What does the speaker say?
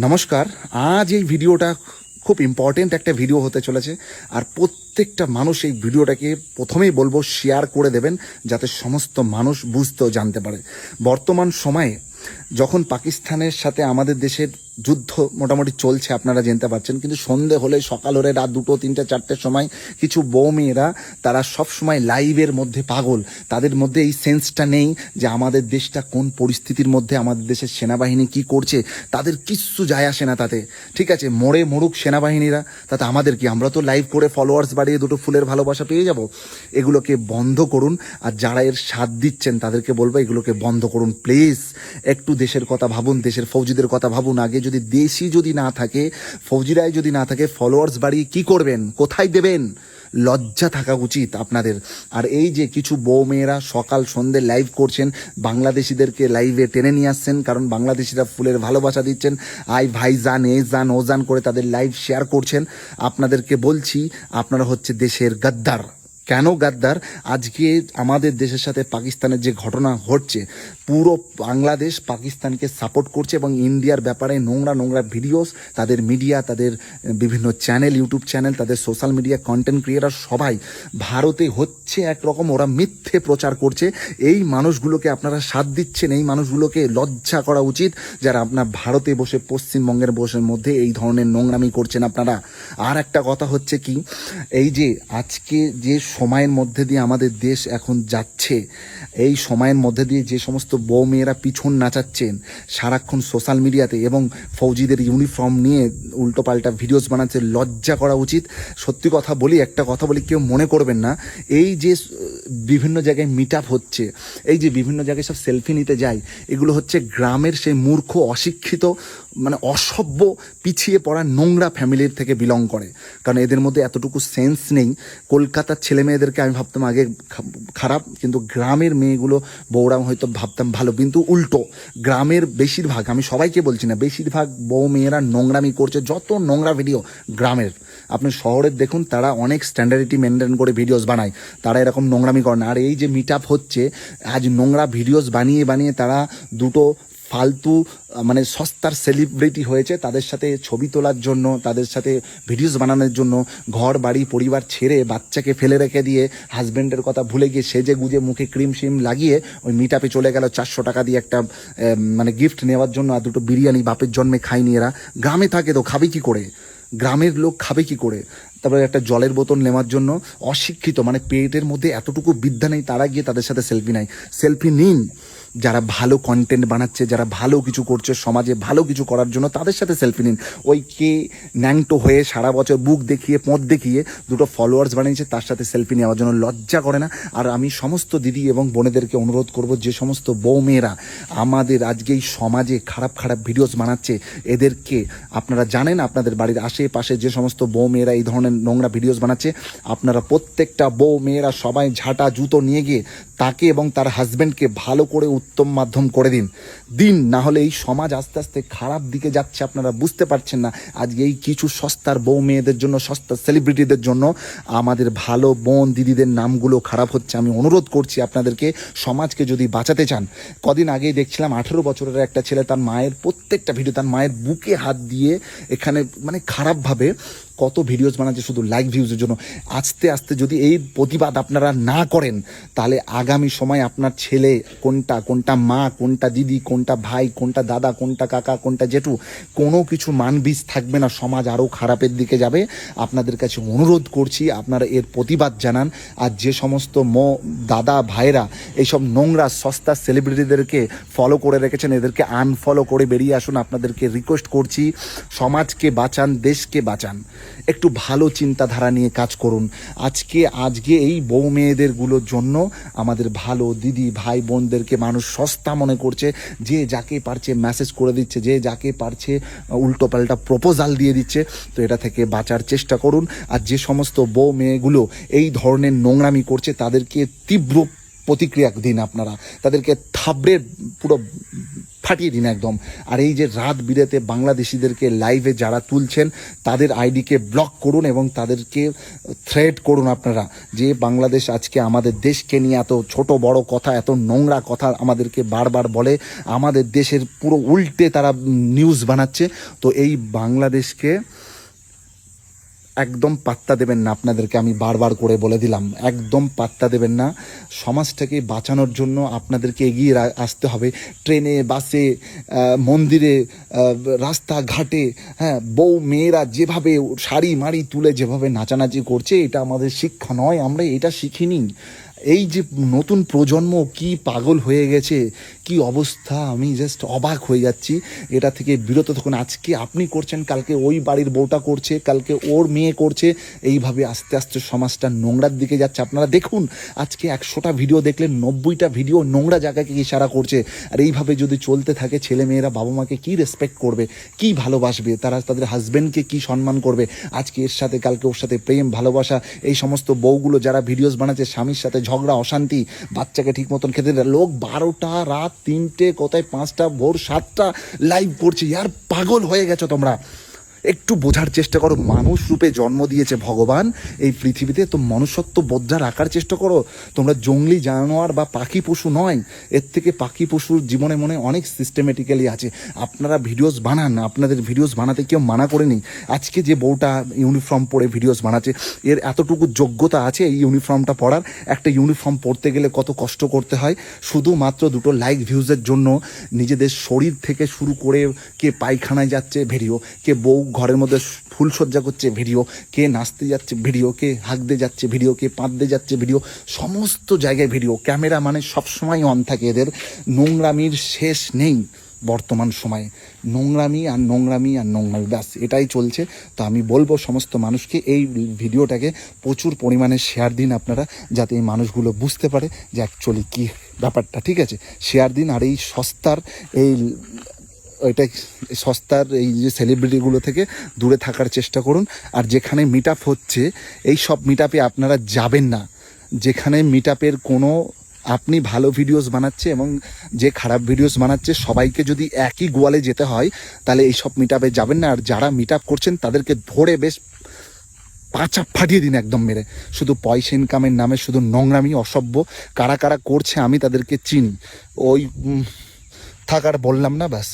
নমস্কার। আজ এই ভিডিওটা খুব ইম্পর্টেন্ট একটা ভিডিও হতে চলেছে, আর প্রত্যেকটা মানুষ এই ভিডিওটাকে প্রথমেই বলবো শেয়ার করে দেবেন, যাতে সমস্ত মানুষ বুঝতে ও জানতে পারে। বর্তমান সময়ে যখন পাকিস্তানের সাথে আমাদের দেশের যুদ্ধ মোটামুটি চলছে, আপনারা জানতে পারছেন, কিন্তু সন্ধে হলে, সকাল হলে, রাত 2, 3, 4টের সময় কিছু বউ মেয়েরা তারা সব সময় লাইভের মধ্যে পাগল। তাদের মধ্যে এই সেন্সটা নেই যে আমাদের দেশটা কোন পরিস্থিতির মধ্যে, আমাদের দেশের সেনাবাহিনী কি করছে, তাদের কিচ্ছু যায় আসে না তাতে। ঠিক আছে, মরে মরুক সেনাবাহিনীরা, তাতে আমাদের কি? আমরা তো লাইভ করে ফলোয়ার্স বাড়িয়ে দুটো ফুলের ভালোবাসা পেয়ে যাব। এগুলোকে বন্ধ করুন, আর যারা এর সাথ দিচ্ছেন তাদেরকে বলবো এগুলোকে বন্ধ করুন প্লিজ। একটু দেশের কথা ভাবুন, দেশের ফৌজিদের কথা ভাবুন। আগে যদি দেশই যদি না থাকে, ফৌজিরাই যদি না থাকে, ফলোয়ার্স বাড়িয়ে কি করবেন, কোথায় দেবেন? লজ্জা থাকা উচিত আপনাদের। আর এই যে কিছু বউ মেয়েরা সকাল সন্ধ্যে লাইভ করছেন, বাংলাদেশিদেরকে লাইভে টেনে নিয়ে আসছেন, কারণ বাংলাদেশিরা ফুলের ভালোবাসা দিচ্ছেন, আই ভাই জান, এ জান, ও জান করে তাদের লাইভ শেয়ার করছেন। আপনাদেরকে বলছি, আপনারা হচ্ছে দেশের গাদ্দার। কেন গাদ্দার? আজকে আমাদের দেশের সাথে পাকিস্তানের যে ঘটনা ঘটছে, পুরো বাংলাদেশ পাকিস্তানকে সাপোর্ট করছে, এবং ইন্ডিয়ার ব্যাপারে নোংরা নোংরা ভিডিওস তাদের মিডিয়া, তাদের বিভিন্ন চ্যানেল, ইউটিউব চ্যানেল, তাদের সোশ্যাল মিডিয়া কন্টেন্ট ক্রিয়েটার সবাই ভারতে হচ্ছে একরকম, ওরা মিথ্যে প্রচার করছে। এই মানুষগুলোকে আপনারা সাথ দিচ্ছেন, এই মানুষগুলোকে লজ্জা করা উচিত, যারা আপনার ভারতে বসে, পশ্চিমবঙ্গের বসে মধ্যে এই ধরনের নোংরামি করছেন আপনারা। আর একটা কথা হচ্ছে কি, এই যে আজকে যে সময়ের মধ্যে দিয়ে আমাদের দেশ এখন যাচ্ছে, এই সময়ের মধ্যে দিয়ে যে সমস্ত বউ মেয়েরা পিছন নাচাচ্ছেন সারাক্ষণ সোশ্যাল মিডিয়াতে, এবং ফৌজিদের ইউনিফর্ম নিয়ে উল্টোপাল্টা ভিডিওস বানাচ্ছে, লজ্জা করা উচিত। সত্যি কথা বলি, একটা কথা বলি, কেউ মনে করবেন না, এই যে বিভিন্ন জায়গায় মিট আপ হচ্ছে, এই যে বিভিন্ন জায়গায় সব সেলফি নিতে যায়, এগুলো হচ্ছে গ্রামের সেই মূর্খ, অশিক্ষিত, মানে অসভ্য, পিছিয়ে পড়া, নোংরা ফ্যামিলির থেকে বিলং করে। কারণ এদের মধ্যে এতটুকু সেন্স নেই। কলকাতার ছেলে মেয়েদেরকে আমি ভাবতাম আগে খারাপ, কিন্তু গ্রামের মেয়েগুলো বউরা হয়তো ভাবতাম ভালো, কিন্তু উল্টো। গ্রামের বেশিরভাগ, আমি সবাইকে বলছি না, বেশিরভাগ বউ মেয়েরা নোংরামি করছে। যত নোংরা ভিডিও গ্রামের, আপনি শহরের দেখুন, তারা অনেক স্ট্যান্ডার্ডিটি মেনটেন করে ভিডিওস বানায়, তারা এরকম নোংরামি করে না। আর এই যে মিট আপ হচ্ছে, আজ নোংরা ভিডিওস বানিয়ে বানিয়ে তারা দুটো ফালতু, মানে সস্তার সেলিব্রিটি হয়েছে, তাদের সাথে ছবি তোলার জন্য, তাদের সাথে ভিডিওস বানানোর জন্য ঘর বাড়ি পরিবার ছেড়ে, বাচ্চাকে ফেলে রেখে দিয়ে, হাজব্যান্ডের কথা ভুলে গিয়ে, সেজে গুজে মুখে ক্রিম শিম লাগিয়ে ওই মিট আপে চলে গেল 400 টাকা দিয়ে একটা মানে গিফট নেওয়ার জন্য, আর দুটো বিরিয়ানি বাপের জন্মে খায়নি এরা। গ্রামে থাকে তো খাবে কি করে? গ্রামের লোক খাবে কি করে? তারপরে একটা জলের বোতল নেওয়ার জন্য অশিক্ষিত, মানে পেটের মধ্যে এতটুকু বিদ্যা নেই, তারা গিয়ে তাদের সাথে সেলফি নেয়। সেলফি নিন যারা ভালো কন্টেন্ট বানাচ্ছে, যারা ভালো কিছু করছে সমাজে, ভালো কিছু করার জন্য, তাদের সাথে সেলফি নিন। ওই কে ন্যাংটো হয়ে সারা বছর বুক দেখিয়ে, পথ দেখিয়ে দুটো ফলোয়ার্স বানিয়েছে, তার সাথে সেলফি নেওয়ার জন্য লজ্জা করে না? আর আমি সমস্ত দিদি এবং বোনেদেরকে অনুরোধ করব, যে সমস্ত বউ মেয়েরা আমাদের আজকে এই সমাজে খারাপ খারাপ ভিডিওস বানাচ্ছে, এদেরকে আপনারা জানেন, আপনাদের বাড়ির আশেপাশে যে সমস্ত বউ মেয়েরা এই ধরনের নোংরা ভিডিওস বানাচ্ছে, আপনারা প্রত্যেকটা বউ মেয়েরা সবাই ঝাঁটা জুতো নিয়ে গিয়ে তাকে এবং তার হাজব্যান্ডকে ভালো করে উত্তম মাধ্যম করে দিন। না হলে এই সমাজ আস্তে আস্তে খারাপ দিকে যাচ্ছে, আপনারা বুঝতে পারছেন না। আজকে এই কিছু সস্তার বউ মেয়েদের জন্য, সস্তার সেলিব্রিটিদের জন্য আমাদের ভালো বোন দিদিদের নামগুলো খারাপ হচ্ছে। আমি অনুরোধ করছি আপনাদেরকে, সমাজকে যদি বাঁচাতে চান, কদিন আগেই দেখছিলাম 18 বছরের একটা ছেলে তার মায়ের প্রত্যেকটা ভিডিও, তার মায়ের বুকে হাত দিয়ে এখানে, মানে খারাপভাবে কত ভিডিওস বানাচ্ছে শুধু লাইক ভিউজের জন্য। আস্তে আস্তে যদি এই প্রতিবাদ আপনারা না করেন, তাহলে আগামী সময় আপনার ছেলে কোনটা মা, কোনটা দিদি, কোনটা ভাই, কোনটা দাদা, কোনটা কাকা, কোনটা জেঠু, কোনো কিছু মানবীজ থাকবে না। সমাজ আরও খারাপের দিকে যাবে। আপনাদের কাছে অনুরোধ করছি, আপনারা এর প্রতিবাদ জানান। আর যে সমস্ত দাদা ভাইরা এইসব নোংরা সস্তা সেলিব্রিটিদেরকে ফলো করে রেখেছেন, এদেরকে আনফলো করে বেরিয়ে আসুন। আপনাদেরকে রিকোয়েস্ট করছি, সমাজকে বাঁচান, দেশকে বাঁচান, একটু ভালো চিন্তাধারা নিয়ে কাজ করুন। আজকে এই বউ মেয়েদেরগুলোর জন্য আমাদের ভালো দিদি ভাই বোনদেরকে মানুষ সস্তা মনে করছে। যে যাকে পারছে মেসেজ করে দিচ্ছে, যে যাকে পারছে উল্টোপাল্টা প্রপোজাল দিয়ে দিচ্ছে। তো এটা থেকে বাঁচার চেষ্টা করুন। আর যে সমস্ত বউ মেয়েগুলো এই ধরনের নোংরামি করছে, তাদেরকে তীব্র প্রতিক্রিয়া দিন, আপনারা তাদেরকে থাবড়ে পুরো ফাটিয়ে দিন একদম। আর এই যে রাত বিরেতে বাংলাদেশিদেরকে লাইভে যারা তুলছেন তাদের আইডিকে ব্লক করুন এবং তাদেরকে থ্রেট করুন আপনারা, যে বাংলাদেশ আজকে আমাদের দেশকে নিয়ে এত ছোট বড় কথা, এত নোংরা কথা আমাদেরকে বারবার বলে, আমাদের দেশের পুরো উল্টে তারা নিউজ বানাচ্ছে। তো এই বাংলাদেশকে একদম পাত্তা দেবেন না, আপনাদেরকে আমি বারবার করে বলে দিলাম, একদম পাত্তা দেবেন না। সমাজটাকে বাঁচানোর জন্য আপনাদেরকে এগিয়ে আসতে হবে। ট্রেনে, বাসে, মন্দিরে, রাস্তাঘাটে, হ্যাঁ, বউ মেয়েরা যেভাবে শাড়ি মাড়ি তুলে যেভাবে নাচানাচি করছে, এটা আমাদের শিক্ষা নয়, আমরা এটা শিখিনি। এই যে নতুন প্রজন্ম কি পাগল হয়ে গেছে, কি অবস্থা, আমি জাস্ট অবাক হয়ে যাচ্ছি। এটা থেকে বিরত থাকুন। আজকে আপনি করছেন, কালকে ওই বাড়ির বউটা করছে, কালকে ওর মেয়ে করছে, এইভাবে আস্তে আস্তে সমাজটা নোংরার দিকে যাচ্ছে। আপনারা দেখুন, আজকে 100টা ভিডিও দেখলেন 90টা ভিডিও নোংরা জায়গাকে ইশারা করছে। আর এইভাবে যদি চলতে থাকে, ছেলে মেয়েরা বাবা মাকে কি রেসপেক্ট করবে, কি ভালোবাসবে, তারা তাদের হাজব্যান্ডকে কি সম্মান করবে? আজকে এর সাথে কালকে ওর সাথে প্রেম ভালোবাসা, এই সমস্ত বউগুলো যারা ভিডিওস বানাচ্ছে, স্বামীর সাথে ঝগড়া অশান্তি, বাচ্চাকে ঠিক মতন খেতে দেয়, লোক 12টা রাত 3টে, কোথায় 5টা, ভোর 7টা লাইভ করছে। ইয়ার পাগল হয়ে গেছো তোমরা। একটু বোঝার চেষ্টা করো, মানুষ রূপে জন্ম দিয়েছে ভগবান এই পৃথিবীতে, তো মনুষ্যত্ব বোধা রাখার চেষ্টা করো। তোমরা জঙ্গলি জানোয়ার বা পাখি পশু নয়। এর থেকে পাখি পশুর জীবনে মনে অনেক সিস্টেমেটিক্যালি আছে। আপনারা ভিডিওস বানান, আপনাদের ভিডিওস বানাতে কেউ মানা করেনি। আজকে যে বউটা ইউনিফর্ম পরে ভিডিওস বানাচ্ছে, এর এতটুকু যোগ্যতা আছে এই ইউনিফর্মটা পরার। একটা ইউনিফর্ম পরতে গেলে কত কষ্ট করতে হয়, শুধুমাত্র 2টো লাইক ভিউজের জন্য নিজেদের শরীর থেকে শুরু করে, কে পায়খানায় যাচ্ছে ভিডিও, কে বউ ঘরের মধ্যে ফুলসজ্জা করছে ভিডিও, কে নাচতে যাচ্ছে ভিডিও, কে হাঁকতে যাচ্ছে ভিডিও, কে পাঁদতে যাচ্ছে ভিডিও, সমস্ত জায়গায় ভিডিও। ক্যামেরা মানে সবসময় অন থাকে এদের। নোংরামির শেষ নেই বর্তমান সময়ে। নোংরামি আর নোংরামি আর নোংরামি, ব্যাস এটাই চলছে। তো আমি বলবো সমস্ত মানুষকে এই ভিডিওটাকে প্রচুর পরিমাণে শেয়ার দিন আপনারা, যাতে এই মানুষগুলো বুঝতে পারে যে অ্যাকচুয়ালি কী ব্যাপারটা, ঠিক আছে? শেয়ার দিন। আর এই সস্তার সস্তার এই যে সেলিব্রিটিগুলো থেকে দূরে থাকার চেষ্টা করুন। আর যেখানে মিট আপ হচ্ছে, এই সব মিট আপে আপনারা যাবেন না। যেখানে মিট আপের কোনো, আপনি ভালো ভিডিওস বানাচ্ছে এবং যে খারাপ ভিডিওস বানাচ্ছে, সবাইকে যদি একই গোয়ালে যেতে হয়, তাহলে এইসব মিট আপে যাবেন না। আর যারা মিট আপ করছেন তাদেরকে ধরে বেশ পাঁচা ফাটিয়ে দিন একদম মেরে। শুধু পয়সা ইনকামের নামে শুধু নোংরামি, অসভ্য কারা কারা করছে আমি তাদেরকে চিনি। ওই থাকার বললাম না, ব্যাস।